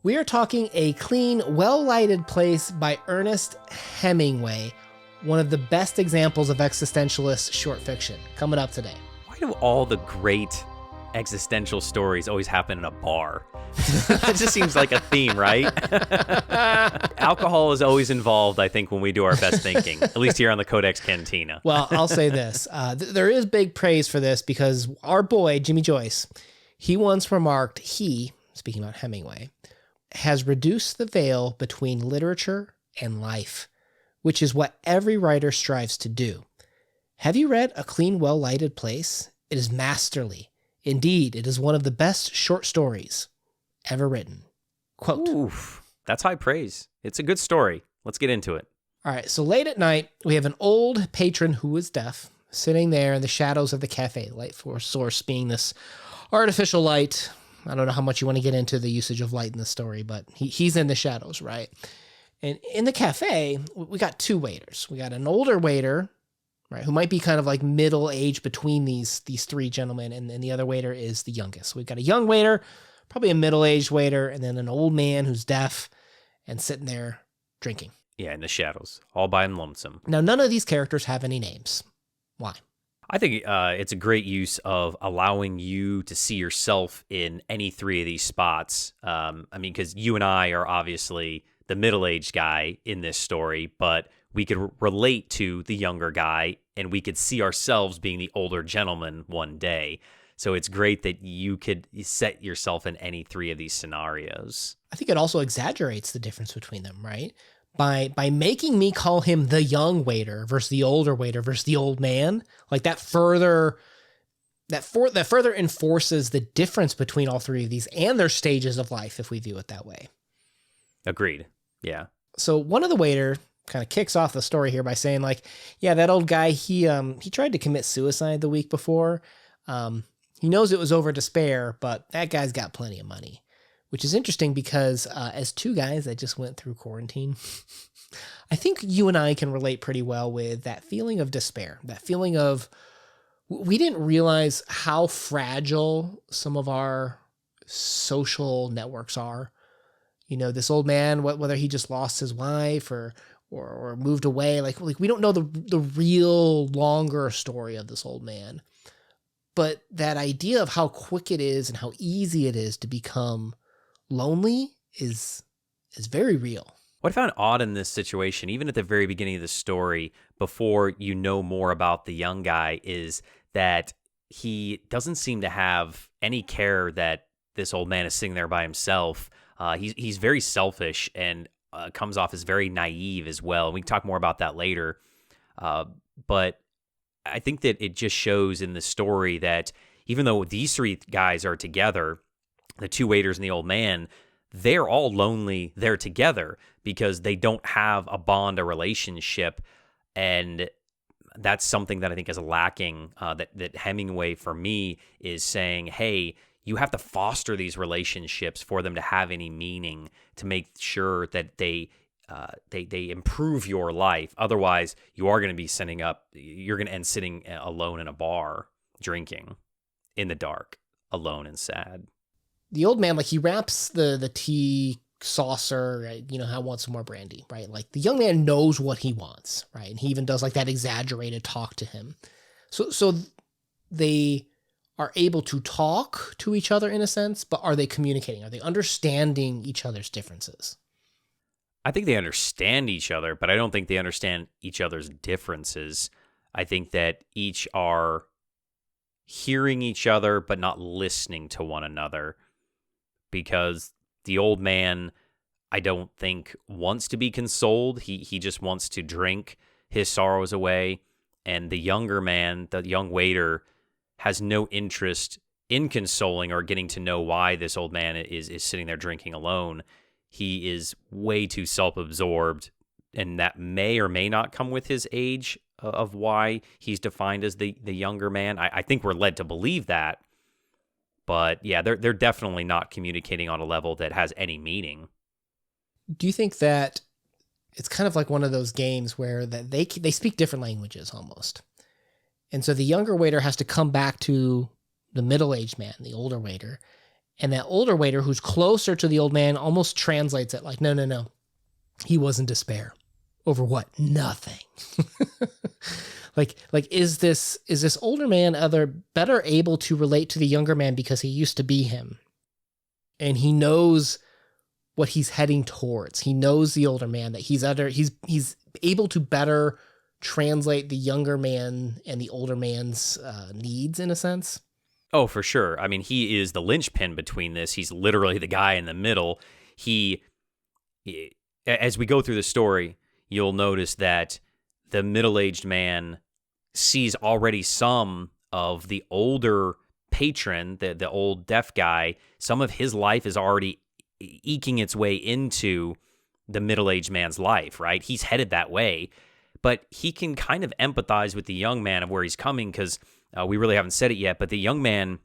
We are talking A Clean, Well-Lighted Place by Ernest Hemingway, one of the best examples of existentialist short fiction, coming up today. Why do all the great existential stories always happen in a bar? It just seems like a theme, right? Alcohol is always involved, I think, when we do our best thinking, at least here on the CodeX Cantina. Well, I'll say this. There is big praise for this because our boy, Jimmy Joyce, he once remarked speaking about Hemingway, has reduced the veil between literature and life, which is what every writer strives to do. Have you read A Clean, Well-Lighted Place? It is masterly. Indeed, it is one of the best short stories ever written. Quote. Oof, that's high praise. It's a good story. Let's get into it. All right, so late at night, we have an old patron who is deaf sitting there in the shadows of the cafe, light source being this artificial light. I don't know how much you want to get into the usage of light in the story, but he's in the shadows, right? And in the cafe, we got two waiters. We got an older waiter, right, who might be kind of like middle-aged between these three gentlemen, and the other waiter is the youngest. So we've got a young waiter, probably a middle-aged waiter, and then an old man who's deaf and sitting there drinking. Yeah, in the shadows, all by him lonesome. Now, none of these characters have any names. Why? I think it's a great use of allowing you to see yourself in any three of these spots. Because you and I are obviously the middle-aged guy in this story, but we could relate to the younger guy, and we could see ourselves being the older gentleman one day. So it's great that you could set yourself in any three of these scenarios. I think it also exaggerates the difference between them, right? By making me call him the young waiter versus the older waiter versus the old man, like that further enforces the difference between all three of these and their stages of life, if we view it that way. Agreed. Yeah. So one of the waiter kind of kicks off the story here by saying, like, yeah, that old guy, he tried to commit suicide the week before. He knows it was over despair, but that guy's got plenty of money. Which is interesting because as two guys that just went through quarantine, I think you and I can relate pretty well with that feeling of despair, that feeling of we didn't realize how fragile some of our social networks are. You know, this old man, whether he just lost his wife or moved away, like we don't know the real longer story of this old man. But that idea of how quick it is and how easy it is to become lonely is very real. What I found odd in this situation, even at the very beginning of the story, before you know more about the young guy, is that he doesn't seem to have any care that this old man is sitting there by himself. He's very selfish and comes off as very naive as well. We can talk more about that later. But I think that it just shows in the story that even though these three guys are together, the two waiters and the old man, they're all lonely there together because they don't have a bond, a relationship. And that's something that I think is lacking, that Hemingway, for me, is saying, hey, you have to foster these relationships for them to have any meaning, to make sure that they improve your life. Otherwise, you're going to end sitting alone in a bar, drinking in the dark, alone and sad. The old man, like, he wraps the tea saucer, right? You know, I want some more brandy, right? Like, the young man knows what he wants, right? And he even does like that exaggerated talk to him. So they are able to talk to each other in a sense, but are they communicating? Are they understanding each other's differences? I think they understand each other, but I don't think they understand each other's differences. I think that each are hearing each other, but not listening to one another. Because the old man, I don't think, wants to be consoled. He just wants to drink his sorrows away. And the younger man, the young waiter, has no interest in consoling or getting to know why this old man is sitting there drinking alone. He is way too self-absorbed, and that may or may not come with his age of why he's defined as the younger man. I think we're led to believe that. But yeah, they're definitely not communicating on a level that has any meaning. Do you think that it's kind of like one of those games where that they speak different languages almost? And so the younger waiter has to come back to the middle-aged man, the older waiter, And that older waiter who's closer to the old man almost translates it like, no, no, no. He was in despair. Over what? Nothing. like is this older man better able to relate to the younger man because he used to be him? And he knows what he's heading towards. He knows the older man, that he's able to better translate the younger man and the older man's needs in a sense. Oh, for sure. I mean, he is the linchpin between this. He's literally the guy in the middle. As we go through the story, you'll notice that the middle-aged man sees already some of the older patron, the old deaf guy. Some of his life is already eking its way into the middle-aged man's life, right? He's headed that way, but he can kind of empathize with the young man of where he's coming, because we really haven't said it yet, but the young man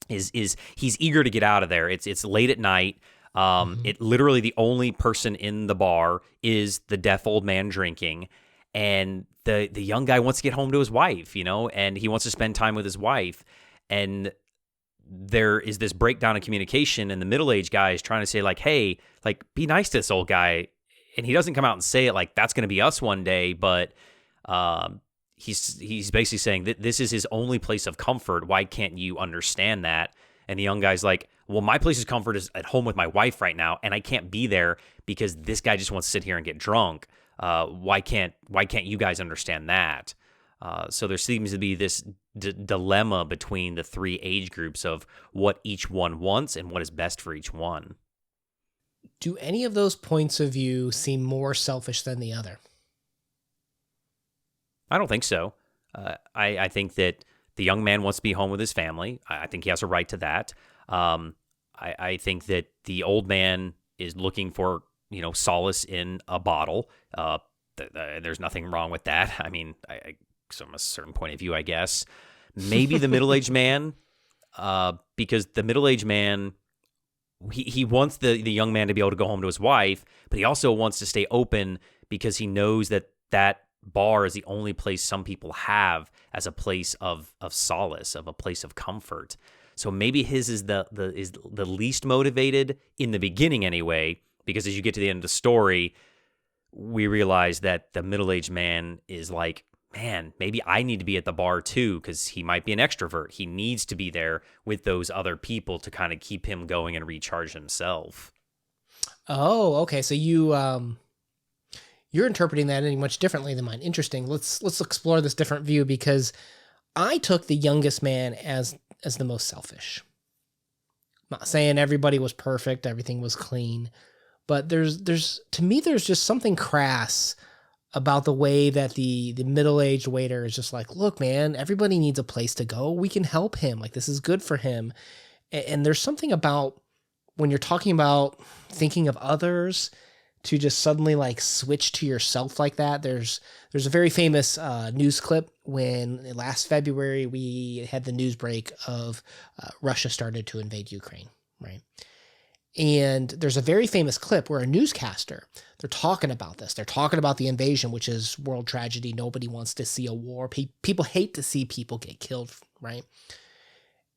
he's eager to get out of there. It's late at night. It literally, the only person in the bar is the deaf old man drinking, and the young guy wants to get home to his wife, and he wants to spend time with his wife. And there is this breakdown in communication, and the middle-aged guy is trying to say, like, hey, like, be nice to this old guy. And he doesn't come out and say it like that's going to be us one day, but he's basically saying that this is his only place of comfort. Why can't you understand that? And the young guy's like, well, my place of comfort is at home with my wife right now, and I can't be there because this guy just wants to sit here and get drunk. Why can't you guys understand that? So there seems to be this dilemma between the three age groups of what each one wants and what is best for each one. Do any of those points of view seem more selfish than the other? I don't think so. I think that the young man wants to be home with his family. I think he has a right to that. I think that the old man is looking for, solace in a bottle. There's nothing wrong with that. I mean, from a certain point of view, I guess. Maybe the middle-aged man, because the middle-aged man, he wants the young man to be able to go home to his wife, but he also wants to stay open because he knows that bar is the only place some people have as a place of solace, of a place of comfort. So maybe his is the least motivated in the beginning anyway, because as you get to the end of the story, we realize that the middle-aged man is like, man, maybe I need to be at the bar too, because he might be an extrovert. He needs to be there with those other people to kind of keep him going and recharge himself. Oh, okay. So you're interpreting that any much differently than mine. Interesting. Let's explore this different view, because I took the youngest man as the most selfish. I'm not saying everybody was perfect, everything was clean, but there's to me there's just something crass about the way that the middle-aged waiter is just like, look, man, everybody needs a place to go. We can help him. Like, this is good for him. And there's something about when you're talking about thinking of others to just suddenly like switch to yourself like that. There's a very famous news clip when last February we had the news break of Russia started to invade Ukraine, right? And there's a very famous clip where a newscaster, they're talking about this. They're talking about the invasion, which is world tragedy. Nobody wants to see a war. People hate to see people get killed, right?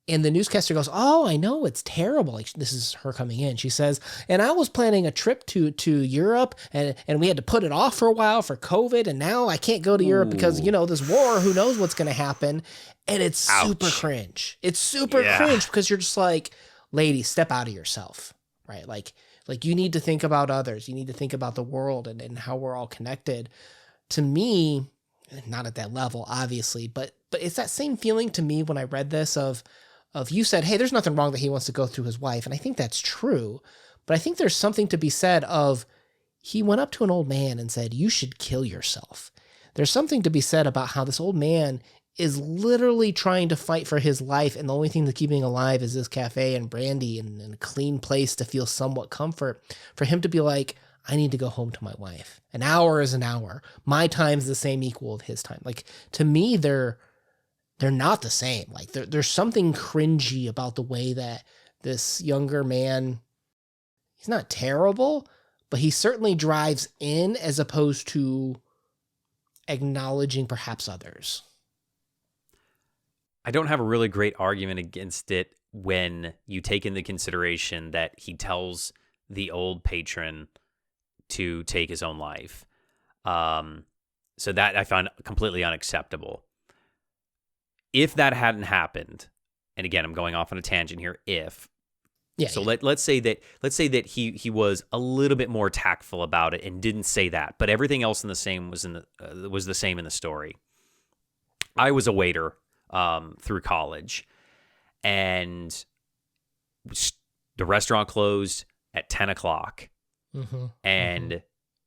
And the newscaster goes, oh, I know, it's terrible. Like, this is her coming in. She says, and I was planning a trip to Europe, and we had to put it off for a while for COVID, and now I can't go to Europe because, this war, who knows what's going to happen. And it's super cringe. It's super cringe because you're just like, lady, step out of yourself. Right? Like you need to think about others. You need to think about the world and how we're all connected. To me, not at that level, obviously, but it's that same feeling to me when I read this of you said, hey, there's nothing wrong that he wants to go through his wife. And I think that's true. But I think there's something to be said of he went up to an old man and said, you should kill yourself. There's something to be said about how this old man is literally trying to fight for his life, and the only thing that's keeping him alive is this cafe and brandy and a clean place to feel somewhat comfort. For him to be like, I need to go home to my wife. An hour is an hour. My time's the same equal of his time. Like, to me, they're not the same. Like, there's something cringy about the way that this younger man, he's not terrible, but he certainly drives in as opposed to acknowledging perhaps others. I don't have a really great argument against it when you take into consideration that he tells the old patron to take his own life. So that I found completely unacceptable. If that hadn't happened, and again, I'm going off on a tangent here, let's say that he was a little bit more tactful about it and didn't say that, but everything else was the same in the story. I was a waiter through college, and the restaurant closed at 10 o'clock. And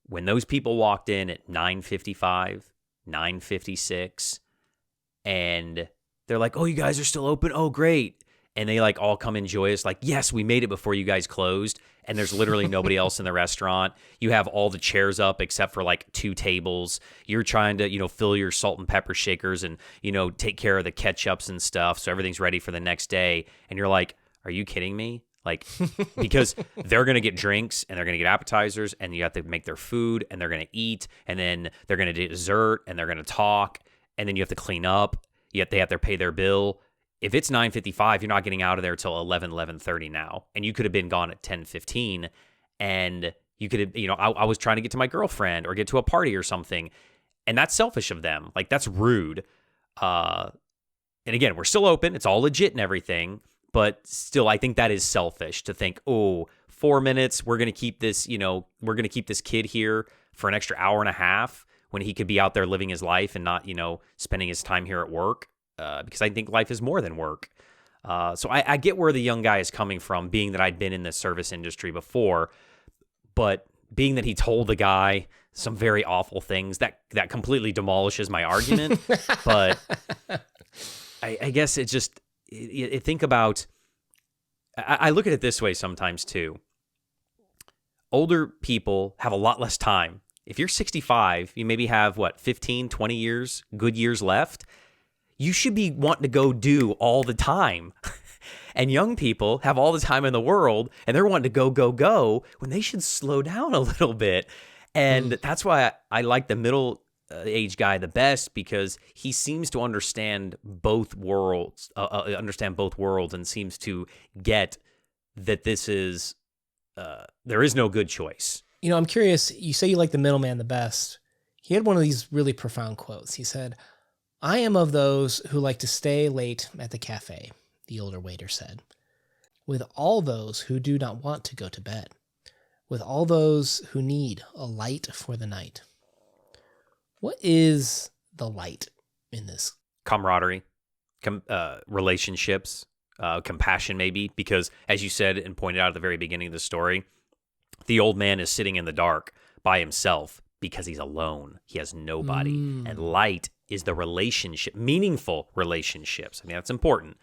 when those people walked in at 9:55, 9:56, and they're like, "Oh, you guys are still open? Oh, great." And they like all come in joyous, like, "Yes, we made it before you guys closed." And there's literally nobody else in the restaurant. You have all the chairs up except for like 2 tables. You're trying to, fill your salt and pepper shakers and, take care of the ketchups and stuff. So everything's ready for the next day. And you're like, are you kidding me? Like, because they're going to get drinks and they're going to get appetizers and you have to make their food and they're going to eat and then they're going to do dessert and they're going to talk and then you have to clean up. They have to pay their bill. If it's 9:55, you're not getting out of there till 11:30 now. And you could have been gone at 10:15 and you could have, I was trying to get to my girlfriend or get to a party or something. And that's selfish of them. Like, that's rude. And again, we're still open. It's all legit and everything. But still, I think that is selfish to think, 4 minutes, we're going to keep this, we're going to keep this kid here for an extra hour and a half when he could be out there living his life and not, spending his time here at work. Because I think life is more than work. So I get where the young guy is coming from, being that I'd been in the service industry before, but being that he told the guy some very awful things, that completely demolishes my argument. But I guess it just... think about, I look at it this way sometimes too. Older people have a lot less time. If you're 65, you maybe have 15, 20 years, good years left. You should be wanting to go do all the time. And young people have all the time in the world and they're wanting to go when they should slow down a little bit. And that's why I like the middle age guy the best, because he seems to understand both worlds, and seems to get that this is there is no good choice. I'm curious. You say you like the middleman the best. He had one of these really profound quotes. He said, "I am of those who like to stay late at the cafe," the older waiter said, "with all those who do not want to go to bed, with all those who need a light for the night." What is the light in this? Camaraderie, relationships, compassion maybe, because as you said and pointed out at the very beginning of the story, the old man is sitting in the dark by himself because he's alone. He has nobody. And light is the relationship, meaningful relationships. I mean, that's important,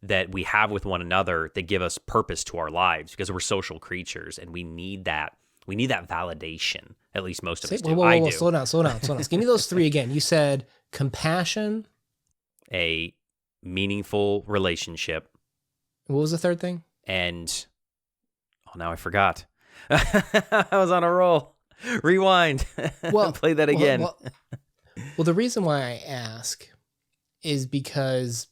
that we have with one another that give us purpose to our lives, because we're social creatures and we need that. We need that validation. At least most of us do. I do. Slow down. Give me those 3 again. You said compassion, a meaningful relationship. What was the third thing? And now I forgot. I was on a roll. Rewind. Play that again. Well, the reason why I ask is because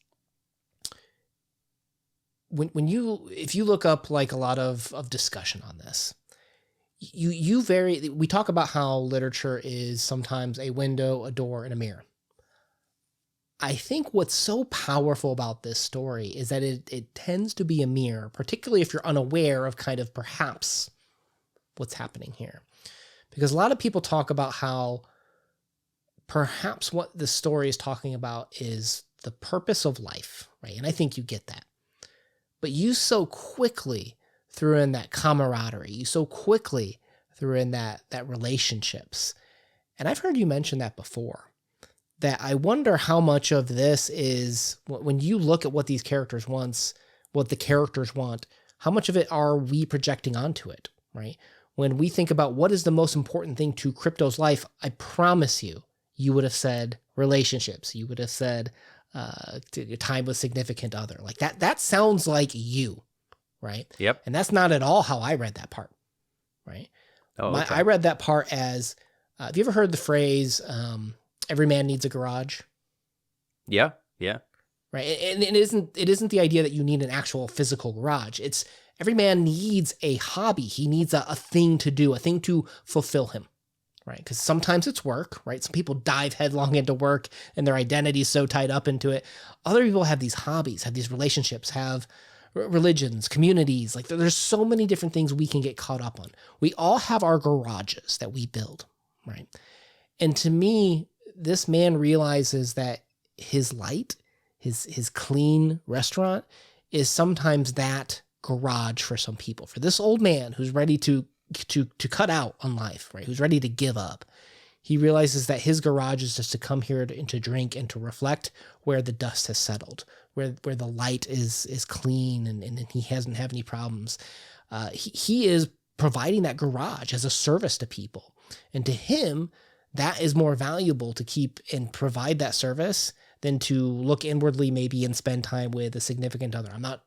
if you look up like a lot of discussion on this, we talk about how literature is sometimes a window, a door, and a mirror. I think what's so powerful about this story is that it tends to be a mirror, particularly if you're unaware of kind of perhaps what's happening here. Because a lot of people talk about how perhaps what the story is talking about is the purpose of life, right? And I think you get that. But you so quickly threw in that camaraderie. You so quickly threw in that relationships. And I've heard you mention that before, that I wonder how much of this is, when you look at what these characters want, what the characters want, how much of it are we projecting onto it, right? When we think about what is the most important thing to Crypto's life, I promise you would have said relationships. You would have said time with significant other. Like that sounds like you, right? Yep. And that's not at all how I read that part, right? Okay. I read that part as, have you ever heard the phrase, every man needs a garage? Yeah. right? And it isn't the idea that you need an actual physical garage. It's every man needs a hobby. He needs a thing to do, a thing to fulfill him, right? Because sometimes it's work, right? Some people dive headlong into work and their identity is so tied up into it. Other people have these hobbies, have these relationships, have religions, communities. Like there's so many different things we can get caught up on. We all have our garages that we build, right? And to me, this man realizes that his light, his clean restaurant is sometimes that garage for some people. For this old man who's ready to cut out on life, right? Who's ready to give up. He realizes that his garage is just to come here and to drink and to reflect where the dust has settled, where the light is clean and he hasn't have any problems. He is providing that garage as a service to people. And to him, that is more valuable to keep and provide that service than to look inwardly maybe and spend time with a significant other. I'm not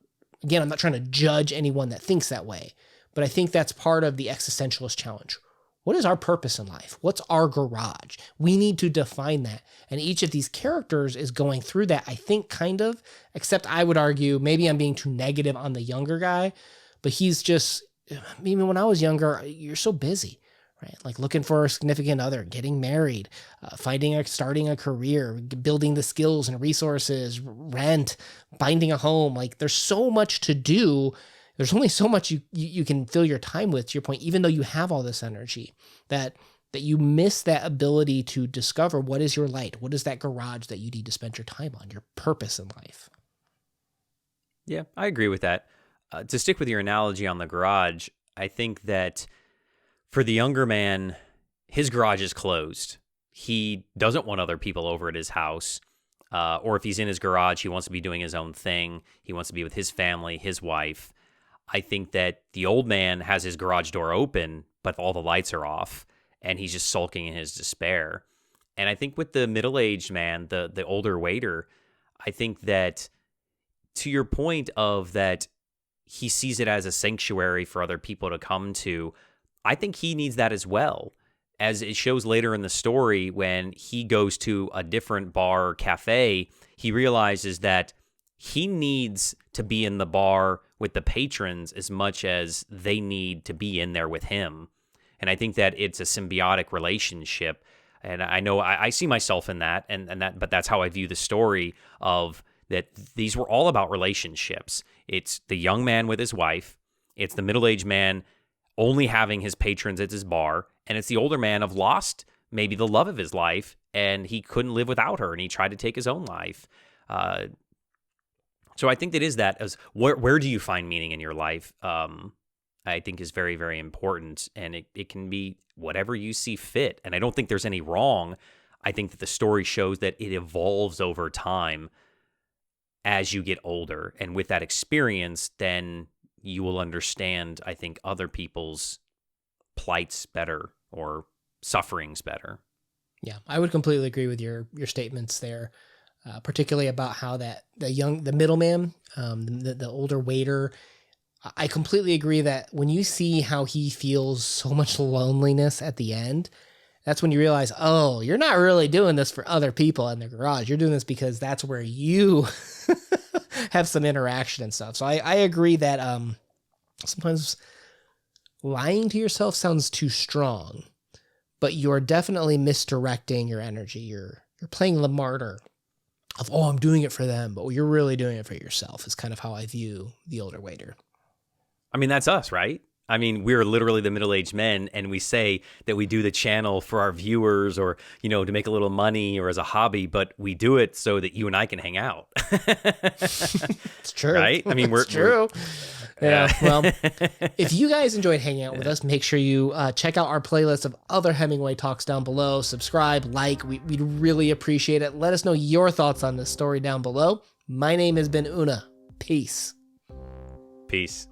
trying to judge anyone that thinks that way, but I think that's part of the existentialist challenge. What is our purpose in life? What's our garage? We need to define that. And each of these characters is going through that, I think, kind of, except I would argue, maybe I'm being too negative on the younger guy, but he's just, even when I was younger, you're so busy, right? Like looking for a significant other, getting married, starting a career, building the skills and resources, rent, finding a home. Like there's so much to do. There's only so much you can fill your time with, to your point, even though you have all this energy, that you miss that ability to discover what is your light, what is that garage that you need to spend your time on, your purpose in life. Yeah, I agree with that. To stick with your analogy on the garage, I think that for the younger man, his garage is closed. He doesn't want other people over at his house. Or if he's in his garage, he wants to be doing his own thing. He wants to be with his family, his wife. I think that the old man has his garage door open, but all the lights are off, and he's just sulking in his despair. And I think with the middle-aged man, the older waiter, I think that to your point of that he sees it as a sanctuary for other people to come to, I think he needs that as well. As it shows later in the story, when he goes to a different bar or cafe, he realizes that he needs to be in the bar with the patrons as much as they need to be in there with him. And I think that it's a symbiotic relationship. And I know I see myself in that, but that's how I view the story of that. These were all about relationships. It's the young man with his wife. It's the middle-aged man only having his patrons at his bar. And it's the older man of lost maybe the love of his life, and he couldn't live without her, and he tried to take his own life. So I think that is that as where do you find meaning in your life? I think is very, very important, and it can be whatever you see fit. And I don't think there's any wrong. I think that the story shows that it evolves over time as you get older, and with that experience, then you will understand, I think, other people's plights better or sufferings better. Yeah, I would completely agree with your statements there. Particularly about how the middleman, the older waiter, I completely agree that when you see how he feels so much loneliness at the end, that's when you realize, oh, you're not really doing this for other people in the garage. You're doing this because that's where you have some interaction and stuff. So I agree that sometimes lying to yourself sounds too strong, but you're definitely misdirecting your energy. You're playing the martyr of, oh, I'm doing it for them, but you're really doing it for yourself is kind of how I view the older waiter. I mean, that's us, right? I mean, we're literally the middle-aged men, and we say that we do the channel for our viewers or, to make a little money or as a hobby, but we do it so that you and I can hang out. It's true. Right? I mean, it's true. Yeah, well, if you guys enjoyed hanging out with us, make sure you check out our playlist of other Hemingway talks down below. Subscribe, like, we'd really appreciate it. Let us know your thoughts on this story down below. My name has been Una. Peace. Peace.